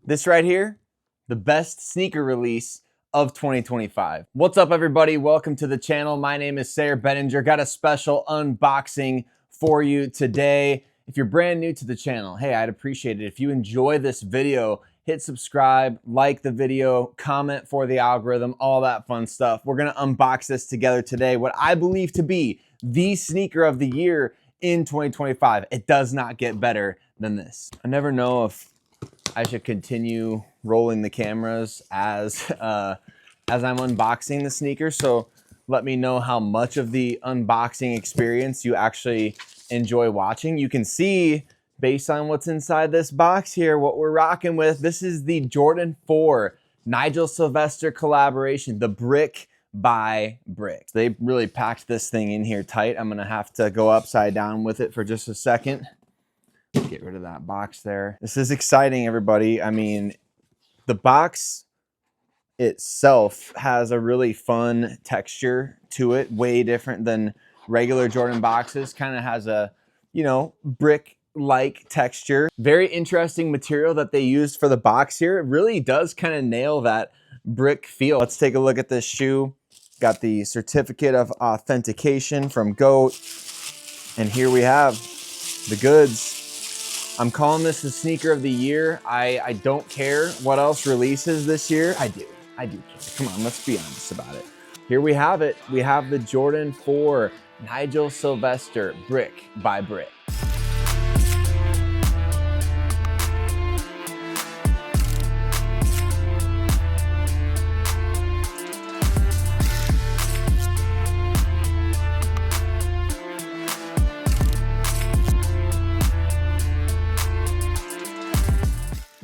This right here, the best sneaker release of 2025. What's up, everybody? Welcome to the channel. My name is Sarah Benninger. Got a special unboxing for you today. If you're brand new to the channel, hey, I'd appreciate it if you enjoy this video, hit subscribe, like the video, comment for the algorithm, all that fun stuff. We're gonna unbox this together today, what I believe to be the sneaker of the year in 2025. It does not get better than this. I never know if I should continue rolling the cameras as I'm unboxing the sneaker. So let me know how much of the unboxing experience you actually enjoy watching. You can see based on what's inside this box here, what we're rocking with. This is the Jordan 4 Nigel Sylvester collaboration, the brick by brick. They really packed this thing in here tight. I'm gonna have to go upside down with it for just a second. Get rid of that box there. This is exciting, everybody. I mean, the box itself has a really fun texture to it, way different than regular Jordan boxes. Kind of has a, brick-like texture. Very interesting material that they used for the box here. It really does kind of nail that brick feel. Let's take a look at this shoe. Got the certificate of authentication from GOAT. And here we have the goods. I'm calling this the sneaker of the year. I don't care what else releases this year. I do care. Come on, let's be honest about it. Here we have it. We have the Jordan 4 Nigel Sylvester brick by brick.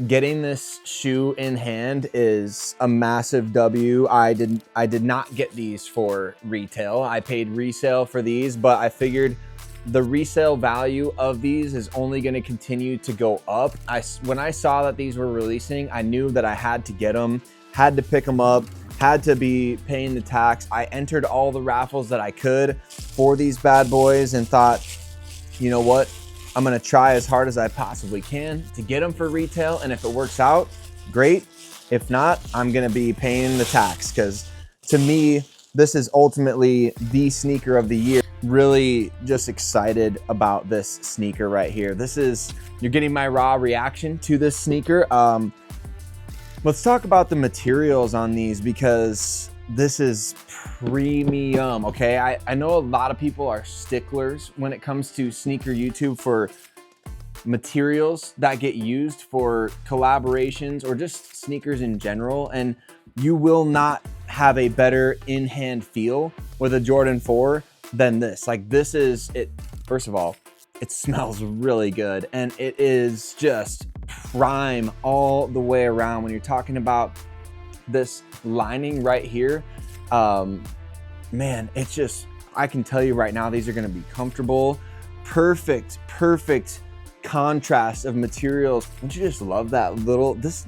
Getting this shoe in hand is a massive W. I did not get these for retail. I paid resale for these, but I figured the resale value of these is only going to continue to go up. When I saw that these were releasing, I knew that I had to get them, had to pick them up, had to be paying the tax. I entered all the raffles that I could for these bad boys and thought, you know what? I'm gonna try as hard as I possibly can to get them for retail, and if it works out, great. If not, I'm gonna be paying the tax, because to me, this is ultimately the sneaker of the year. Really just excited about this sneaker right here. You're getting my raw reaction to this sneaker. Let's talk about the materials on these, because this is premium, okay? I know a lot of people are sticklers when it comes to sneaker YouTube for materials that get used for collaborations or just sneakers in general, and you will not have a better in-hand feel with a Jordan 4 than this. Like, this is it. First of all, it smells really good, and it is just prime all the way around. When you're talking about this lining right here, man, it's just, I can tell you right now, these are going to be comfortable. Perfect contrast of materials. Don't you just love that little, this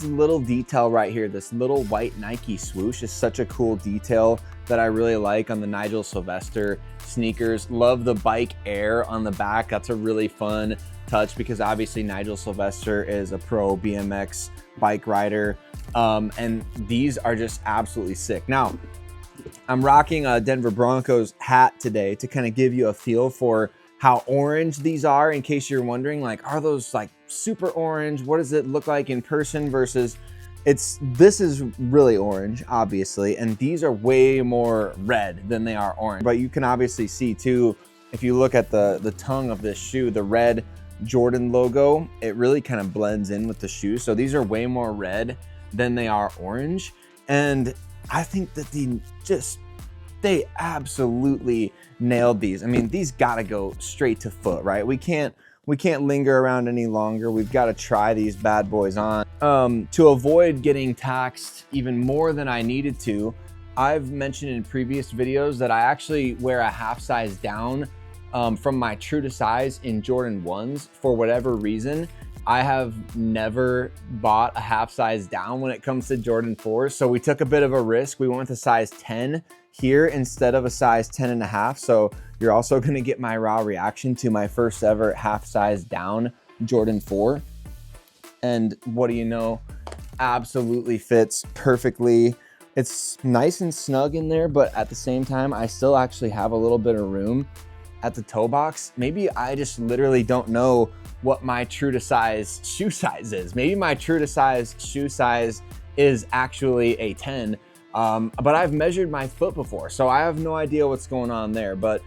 little detail right here? This little white Nike swoosh is such a cool detail that I really like on the Nigel Sylvester sneakers. Love the bike air on the back. That's a really fun touch, because obviously Nigel Sylvester is a pro BMX bike rider. And these are just absolutely sick. Now, I'm rocking a Denver Broncos hat today to kind of give you a feel for how orange these are, in case you're wondering, like, are those like super orange? What does it look like in person versus this is really orange, obviously, and these are way more red than they are orange. But you can obviously see too, if you look at the tongue of this shoe, the red Jordan logo, it really kind of blends in with the shoe. So these are way more red than they are orange. And I think that they absolutely nailed these. I mean, these gotta go straight to foot, right? We can't linger around any longer. We've got to try these bad boys on. To avoid getting taxed even more than I needed to, I've mentioned in previous videos that I actually wear a half size down from my true to size in Jordan 1s for whatever reason. I have never bought a half size down when it comes to Jordan 4s. So we took a bit of a risk. We went with a size 10 here instead of a size 10.5. So you're also gonna get my raw reaction to my first ever half size down Jordan 4. And what do you know? Absolutely fits perfectly. It's nice and snug in there, but at the same time, I still actually have a little bit of room at the toe box. Maybe I just literally don't know what my true to size shoe size is. Maybe my true to size shoe size is actually a 10, but I've measured my foot before, so I have no idea what's going on there. But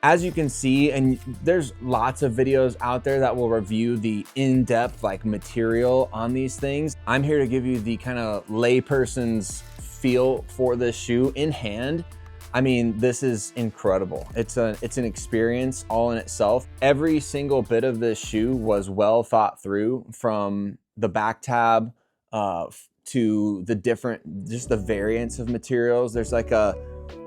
as you can see, and there's lots of videos out there that will review the in-depth like material on these things. I'm here to give you the kind of layperson's feel for this shoe in hand. I mean, this is incredible. It's an experience all in itself. Every single bit of this shoe was well thought through, from the back tab to the different, just the variants of materials. There's like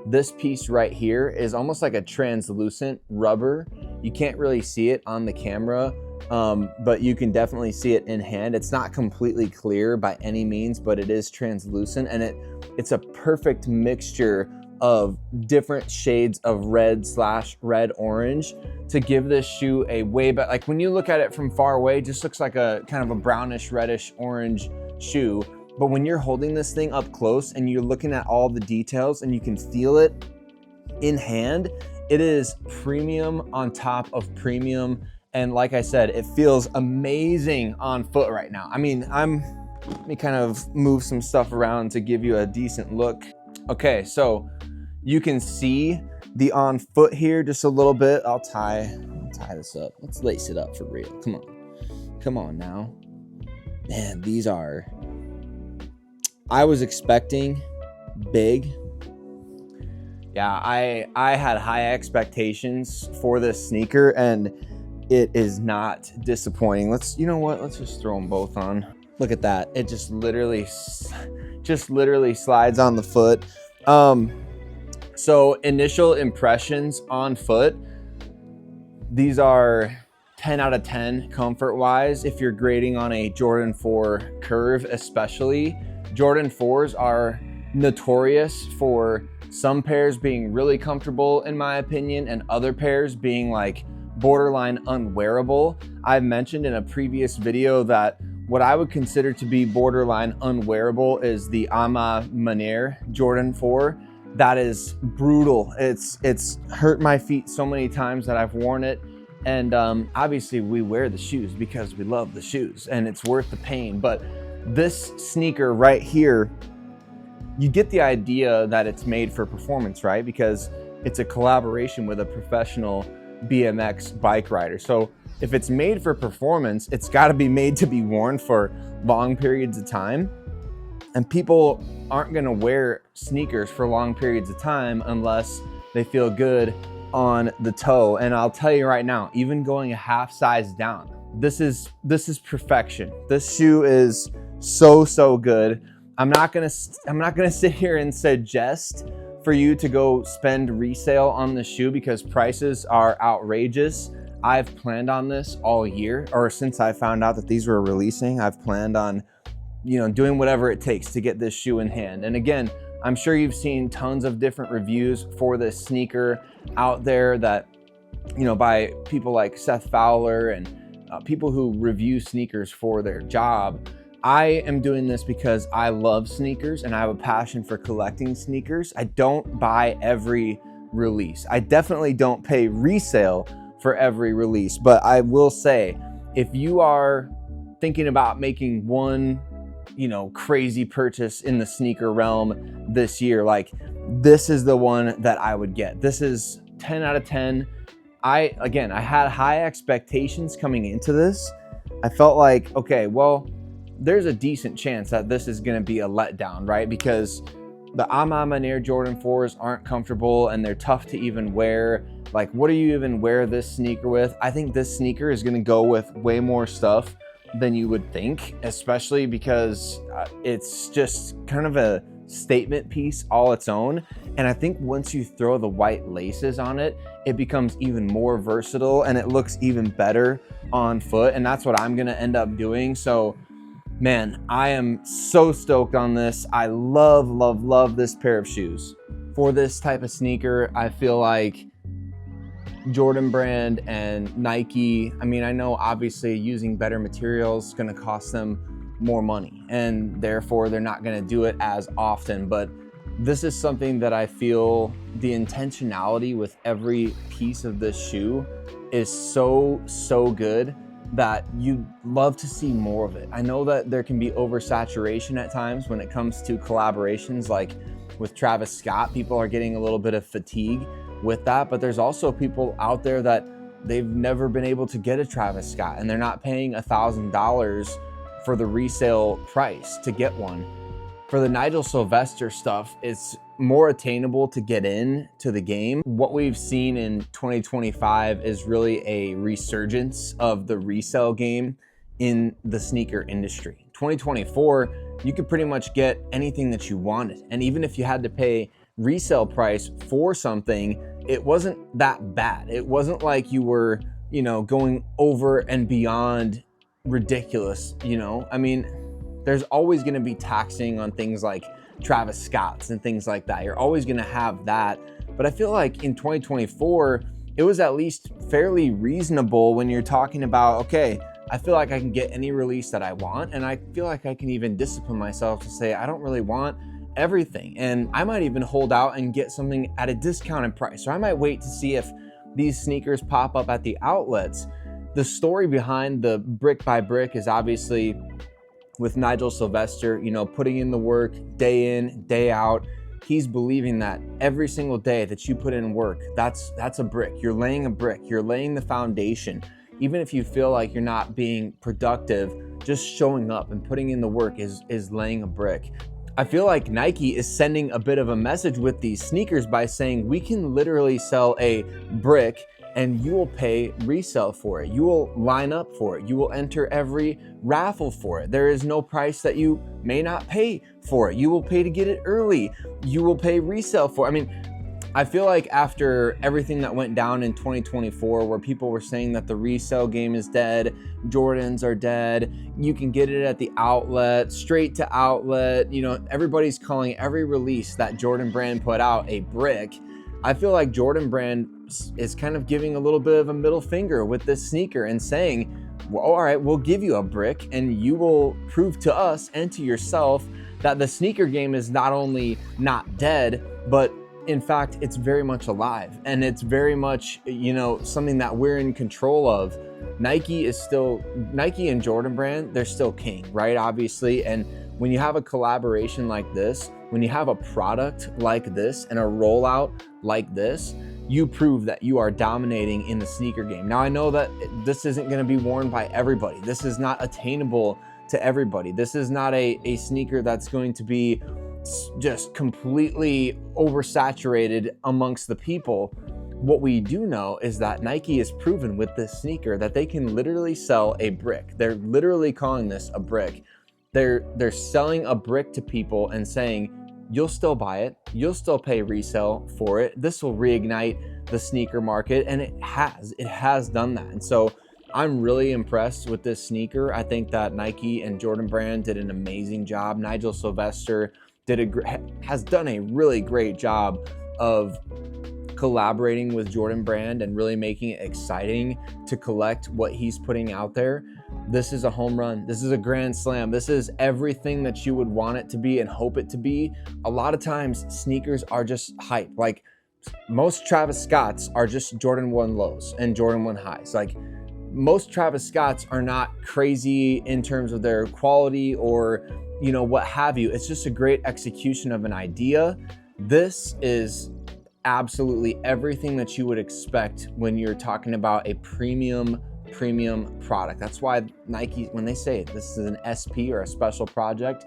this piece right here is almost like a translucent rubber. You can't really see it on the camera, but you can definitely see it in hand. It's not completely clear by any means, but it is translucent, and it's a perfect mixture of different shades of red/red orange to give this shoe a way better. Like when you look at it from far away, it just looks like a kind of a brownish reddish orange shoe. But when you're holding this thing up close and you're looking at all the details and you can feel it in hand, it is premium on top of premium. And like I said, it feels amazing on foot right now. I mean, let me kind of move some stuff around to give you a decent look. Okay, so you can see the on foot here just a little bit. I'll tie this up. Let's lace it up for real. Come on now. Man, these are, I was expecting big. Yeah, I had high expectations for this sneaker, and it is not disappointing. You know what? Let's just throw them both on. Look at that. It just literally slides on the foot. So initial impressions on foot, these are 10 out of 10 comfort wise. If you're grading on a Jordan 4 curve, especially, Jordan 4s are notorious for some pairs being really comfortable in my opinion, and other pairs being like borderline unwearable. I've mentioned in a previous video that what I would consider to be borderline unwearable is the Ama Manier Jordan 4. That is brutal. It's hurt my feet so many times that I've worn it. And obviously we wear the shoes because we love the shoes and it's worth the pain. But this sneaker right here, you get the idea that it's made for performance, right? Because it's a collaboration with a professional BMX bike rider. So if it's made for performance, it's got to be made to be worn for long periods of time. And people aren't going to wear sneakers for long periods of time unless they feel good on the toe. And I'll tell you right now, even going a half size down, this is perfection. This shoe is so good. I'm not gonna sit here and suggest for you to go spend resale on the shoe because prices are outrageous. I've planned on this all year, or since I found out that these were releasing. I've planned on, doing whatever it takes to get this shoe in hand. And again, I'm sure you've seen tons of different reviews for this sneaker out there that, by people like Seth Fowler and people who review sneakers for their job. I am doing this because I love sneakers and I have a passion for collecting sneakers. I don't buy every release. I definitely don't pay resale for every release, but I will say, if you are thinking about making one, crazy purchase in the sneaker realm this year, like this is the one that I would get. This is 10 out of 10. I had high expectations coming into this. I felt like, okay, well, there's a decent chance that this is going to be a letdown, right? Because the Ama Manier Jordan 4s aren't comfortable and they're tough to even wear. Like, what do you even wear this sneaker with? I think this sneaker is going to go with way more stuff than you would think, especially because it's just kind of a statement piece all its own. And I think once you throw the white laces on it, it becomes even more versatile and it looks even better on foot. And that's what I'm going to end up doing. So man, I am so stoked on this. I love this pair of shoes. For this type of sneaker, I feel like Jordan Brand and Nike, I mean, I know obviously using better materials is going to cost them more money, and therefore they're not going to do it as often. But this is something that I feel the intentionality with every piece of this shoe is so good that you'd love to see more of it. I know that there can be oversaturation at times when it comes to collaborations, like with Travis Scott. People are getting a little bit of fatigue with that, but there's also people out there that they've never been able to get a Travis Scott, and they're not paying $1,000 for the resale price to get one. For the Nigel Sylvester stuff, it's more attainable to get in to the game. What we've seen in 2025 is really a resurgence of the resale game in the sneaker industry. 2024, you could pretty much get anything that you wanted. And even if you had to pay resale price for something, it wasn't that bad. It wasn't like you were, going over and beyond ridiculous, I mean, there's always going to be taxing on things like Travis Scott's and things like that. You're always going to have that. But I feel like in 2024, it was at least fairly reasonable when you're talking about, okay, I feel like I can get any release that I want. And I feel like I can even discipline myself to say, I don't really want everything. And I might even hold out and get something at a discounted price. Or I might wait to see if these sneakers pop up at the outlets. The story behind the brick by brick is obviously with Nigel Sylvester, putting in the work day in, day out. He's believing that every single day that you put in work, that's a brick. You're laying a brick. You're laying the foundation. Even if you feel like you're not being productive, just showing up and putting in the work is laying a brick. I feel like Nike is sending a bit of a message with these sneakers by saying we can literally sell a brick and you will pay resale for it. You will line up for it. You will enter every raffle for it. There is no price that you may not pay for it. You will pay to get it early. You will pay resale for it. I mean, I feel like after everything that went down in 2024, where people were saying that the resale game is dead, Jordans are dead, you can get it at the outlet, straight to outlet, everybody's calling every release that Jordan Brand put out a brick. I feel like Jordan Brand is kind of giving a little bit of a middle finger with this sneaker and saying, well, all right, we'll give you a brick and you will prove to us and to yourself that the sneaker game is not only not dead, but in fact, it's very much alive, and it's very much, something that we're in control of. Nike and Jordan Brand, they're still king, right? Obviously. And when you have a collaboration like this, when you have a product like this and a rollout like this, you prove that you are dominating in the sneaker game. Now, I know that this isn't going to be worn by everybody. This is not attainable to everybody. This is not a sneaker that's going to be just completely oversaturated amongst the people. What we do know is that Nike has proven with this sneaker that they can literally sell a brick. They're literally calling this a brick. They're selling a brick to people and saying, you'll still buy it, you'll still pay resale for it. This will reignite the sneaker market, and it has done that. And so I'm really impressed with this sneaker. I think that Nike and Jordan Brand did an amazing job. Nigel Sylvester has done a really great job of collaborating with Jordan Brand and really making it exciting to collect what he's putting out there. This is a home run. This is a grand slam. This is everything that you would want it to be and hope it to be. A lot of times sneakers are just hype. Like most Travis Scotts are just Jordan 1 lows and Jordan 1 highs. Like most Travis Scotts are not crazy in terms of their quality or what have you. It's just a great execution of an idea. This is absolutely everything that you would expect when you're talking about a premium product. That's why Nike, when they say this is an SP or a special project,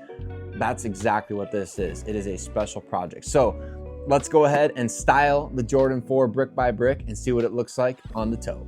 that's exactly what this is. It is a special project. So let's go ahead and style the Jordan 4 brick by brick and see what it looks like on the toe.